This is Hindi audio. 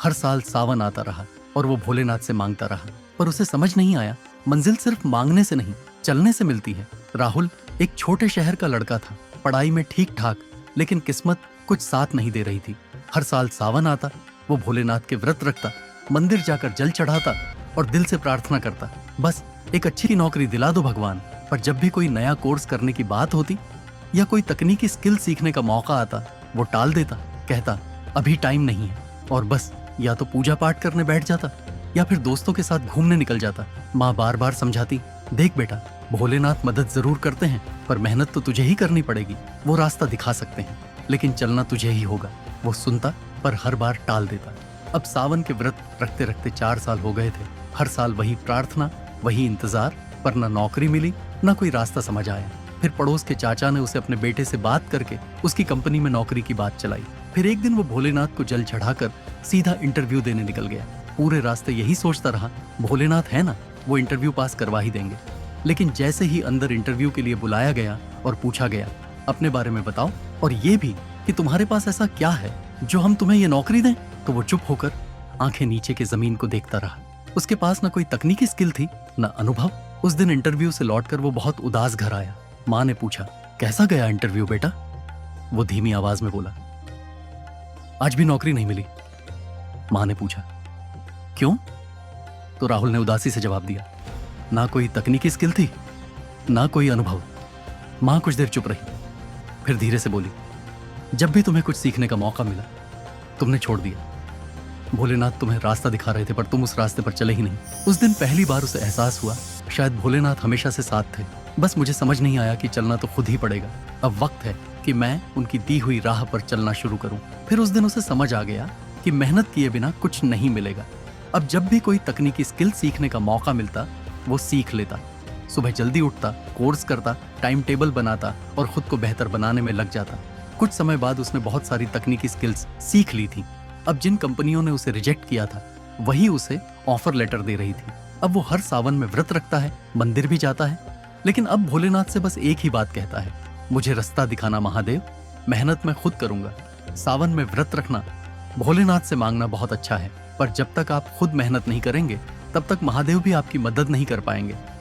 हर साल सावन आता रहा और वो भोलेनाथ से मांगता रहा, पर उसे समझ नहीं आया मंजिल सिर्फ मांगने से नहीं, चलने से मिलती है। राहुल एक छोटे शहर का लड़का था, पढ़ाई में ठीक ठाक, लेकिन किस्मत कुछ साथ नहीं दे रही थी। हर साल सावन आता, वो भोलेनाथ के व्रत रखता, मंदिर जाकर जल चढ़ाता और दिल से प्रार्थना करता, बस एक अच्छी नौकरी दिला दो भगवान। पर जब भी कोई नया कोर्स करने की बात होती या कोई तकनीकी स्किल सीखने का मौका आता, वो टाल देता, कहता अभी टाइम नहीं है, और बस या तो पूजा पाठ करने बैठ जाता या फिर दोस्तों के साथ घूमने निकल जाता। माँ बार बार समझाती, देख बेटा, भोलेनाथ मदद जरूर करते हैं, पर मेहनत तो तुझे ही करनी पड़ेगी। वो रास्ता दिखा सकते हैं, लेकिन चलना तुझे ही होगा। वो सुनता, पर हर बार टाल देता। अब सावन के व्रत रखते रखते 4 साल हो गए थे। हर साल वही प्रार्थना, वही इंतजार, पर न नौकरी मिली, न कोई रास्ता समझ आया। फिर पड़ोस के चाचा ने उसे अपने बेटे से बात करके उसकी कंपनी में नौकरी की बात चलाई। फिर एक दिन वो भोलेनाथ को जल चढ़ाकर सीधा इंटरव्यू देने निकल गया। पूरे रास्ते यही सोचता रहा, भोलेनाथ है ना, वो इंटरव्यू पास करवा ही देंगे। लेकिन जैसे ही अंदर इंटरव्यू के लिए बुलाया गया और पूछा गया, अपने बारे में बताओ, और ये भी कि तुम्हारे पास ऐसा क्या है जो हम तुम्हें ये नौकरी दें, तो वो चुप होकर आंखें नीचे के जमीन को देखता रहा। उसके पास न कोई तकनीकी स्किल थी, न अनुभव। उस दिन इंटरव्यू से लौटकर वो बहुत उदास घर आया। माँ ने पूछा, कैसा गया इंटरव्यू बेटा? वो धीमी आवाज में बोला, आज भी नौकरी नहीं मिली। माँ ने पूछा, क्यों? तो राहुल ने उदासी से जवाब दिया, ना कोई तकनीकी स्किल थी, ना कोई अनुभव। माँ कुछ देर चुप रही, फिर धीरे से बोली, जब भी तुम्हें कुछ सीखने का मौका मिला, तुमने छोड़ दिया। भोलेनाथ तुम्हें रास्ता दिखा रहे थे, पर तुम उस रास्ते पर चले ही नहीं। उस दिन पहली बार उसे एहसास हुआ, शायद भोलेनाथ हमेशा से साथ थे, बस मुझे समझ नहीं आया कि चलना तो खुद ही पड़ेगा। अब वक्त है कि मैं उनकी दी हुई राह पर चलना शुरू करूं। फिर उस दिन उसे समझ आ गया कि मेहनत किए बिना कुछ नहीं मिलेगा। अब जब भी कोई तकनीकी स्किल सीखने का मौका मिलता, वो सीख लेता। सुबह जल्दी उठता, कोर्स करता, टाइम टेबल बनाता और खुद को बेहतर बनाने में लग जाता। कुछ समय बाद उसने बहुत सारी तकनीकी स्किल्स सीख ली थी। अब जिन कंपनियों ने उसे रिजेक्ट किया था, वही उसे ऑफर लेटर दे रही थी। अब वो हर सावन में व्रत रखता है, मंदिर भी जाता है, लेकिन अब भोलेनाथ से बस एक ही बात कहता है, मुझे रास्ता दिखाना महादेव, मेहनत मैं खुद करूंगा। सावन में व्रत रखना, भोलेनाथ से मांगना बहुत अच्छा है, पर जब तक आप खुद मेहनत नहीं करेंगे, तब तक महादेव भी आपकी मदद नहीं कर पाएंगे।